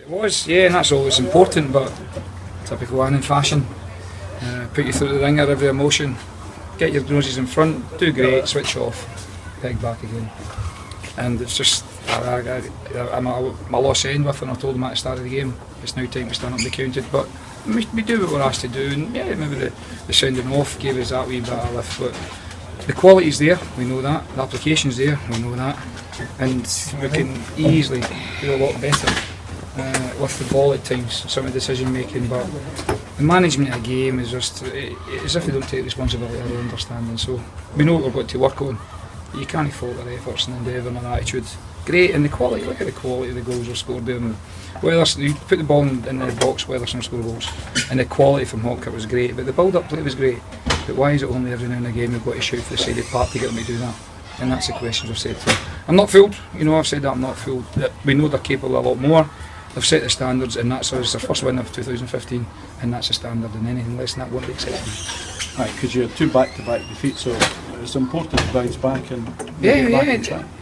It was, yeah, and that's always important, but typical Annan fashion. Put you through the ringer, every emotion, get your noses in front, do great, switch off, peg back again. And it's just, I'm at my loss end with, and I told them at the start of the game, it's now time to stand up and be counted. But we do what we're asked to do, and yeah, maybe the sounding off gave us that wee bit of lift, but the quality's there, we know that, the application's there, we know that, and we can easily do a lot better with the ball at times, some of the decision making, but the management of the game is just as if they don't take responsibility or understanding. So we know what we've got to work on. You can't fault their efforts and endeavour and their attitude. Great, and the quality, look at the quality of the goals we've scored there. Weatherson, you put the ball in the box, Weatherson scored goals, and the quality from Hawkett was great, but the build-up play was great. But why is it only every now and again we've got to shoot for the side of the park to get them to do that? And that's the questions I've said to them. I'm not fooled, I've said that I'm not fooled. We know they're capable of a lot more. They've set the standards, and that's their first win of 2015, and that's the standard, and anything less than that won't be acceptable. Right, because you had 2 back-to-back defeats, so it's important to bounce back and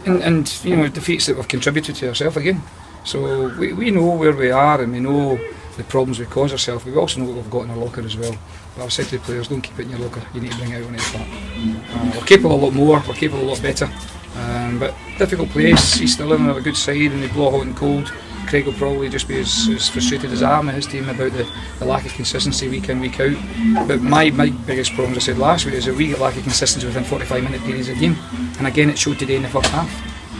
and defeats that we've contributed to ourselves again. So we know where we are, and we know the problems we cause ourselves. We also know what we've got in our locker as well. But I've said to the players, don't keep it in your locker, you need to bring it out on the park. We're capable a lot more, we're capable a lot better, but difficult place. He's still in a good side, and they blow hot and cold. Craig will probably just be as frustrated as I am and his team about the lack of consistency week in, week out. But my biggest problem, as I said last week, is that we get lack of consistency within 45-minute periods of the game. And again, it showed today in the first half.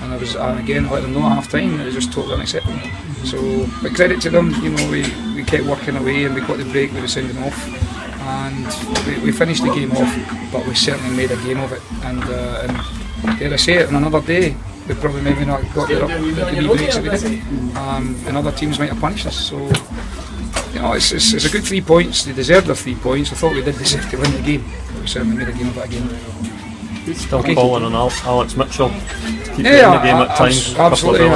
And again, I let them know at half time that it was just totally unacceptable. So, but credit to them, we kept working away, and we got the break with the sounding off. And we finished the game off, but we certainly made a game of it. And dare I say it, on another day, we probably maybe not got the wee breaks that we did, and other teams might have punished us. So it's a good 3 points. They deserved their 3 points. I thought we did deserve to win the game, but we certainly made a game of it again. Still calling on Alex Mitchell to keep the game at times. Absolutely.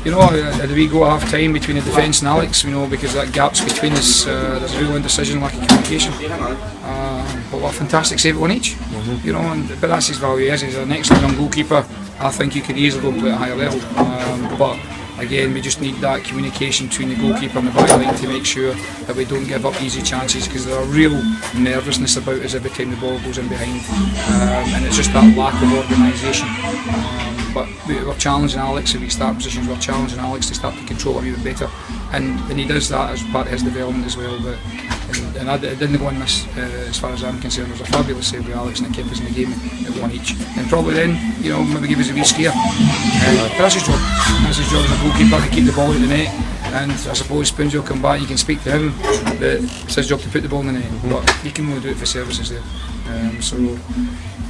Did we go at half time between the defence and Alex? Because that gaps between us, there's a real indecision, lack of communication. But what a fantastic save at one each. But that's his value. He's an excellent young goalkeeper. I think he could easily go and play at a higher level. But again, we just need that communication between the goalkeeper and the back line to make sure that we don't give up easy chances, because there's a real nervousness about us every time the ball goes in behind, and it's just that lack of organisation. But we're challenging Alex if we start positions. We're challenging Alex to start to control it a wee bit better, and he does that as part of his development as well. But and I didn't go on this as far as I'm concerned. There was a fabulous save with Alex, and it kept us in the game at one each. And probably then, maybe give us a wee scare. But that's his job. That's his job as a goalkeeper, to keep the ball out of the net. And I suppose Spoons will come back. You can speak to him, but it's his job to put the ball in the net. But he can only do it for services there.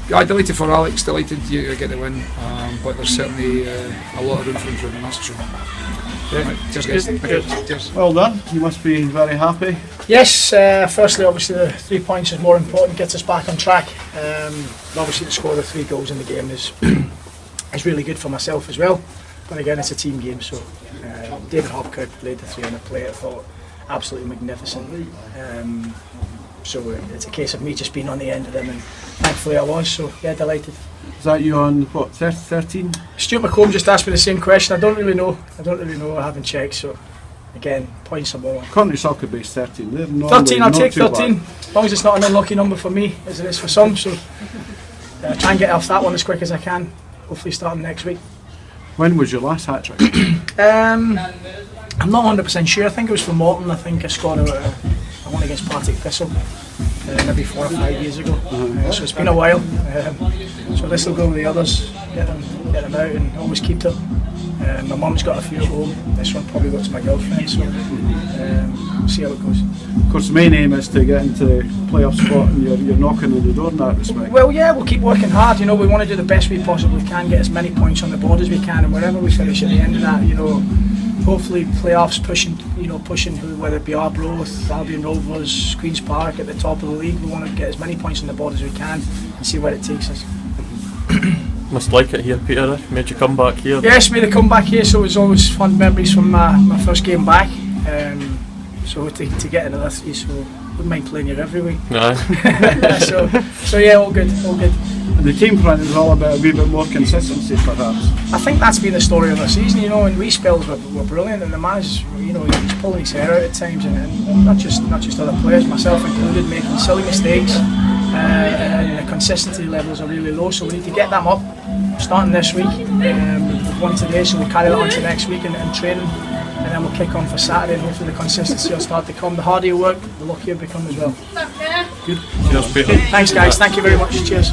Delighted for Alex, delighted to get the win, but there's certainly a lot of room for improvement, that's for sure. Right, cheers guys. Cheers. Well done, you must be very happy. Yes, firstly obviously the 3 points is more important, gets us back on track. Obviously to score the 3 goals in the game is really good for myself as well, but again it's a team game, so David Hopkirk played the 300 play, I thought absolutely magnificent. So it's a case of me just being on the end of them, and thankfully I was, so yeah, delighted. Is that you on, what, 13? Stuart McComb just asked me the same question. I don't really know, I haven't checked, so again, points are more. Country Soccer Base 13, they're 13, I'll take 13, as long as it's not an unlucky number for me, as it is for some, so try and get off that one as quick as I can, hopefully starting next week. When was your last hat-trick? I'm not 100% sure, I think it was for Morton. I think I scored a one against Partick Thistle maybe 4 or 5 years ago, so it's been a while. So this will go with the others, get them out and always keep them. My mum's got a few at home, this one probably goes to my girlfriend, so we'll see how it goes. Of course the main aim is to get into the playoff spot, and you're knocking on the door in that respect. Well yeah, we'll keep working hard, we want to do the best we possibly can, get as many points on the board as we can, and wherever we finish at the end of that, hopefully playoffs pushing, whether it be Arbroath, Albion Rovers, Queen's Park at the top of the league. We want to get as many points on the board as we can and see where it takes us. Must like it here, Peter. Made you come back here. Yes, made a comeback here, so it was always fond memories from my first game back. So to get another 3, so wouldn't mind playing here every week. Aye. so yeah, all good, all good. And the team front is all about a wee bit more consistency, perhaps. I think that's been the story of the season, you know, and wee spells were brilliant, and the manager's, you know, he's pulling his hair out at times, and not just other players, myself included, making silly mistakes, and the consistency levels are really low, so we need to get them up, starting this week. We've won today, so we'll carry that on to next week and training, and then we'll kick on for Saturday, and hopefully the consistency will start to come. The harder you work, the luckier you become as well. Good. Cheers, Peter. Thanks guys, thank you very much, cheers.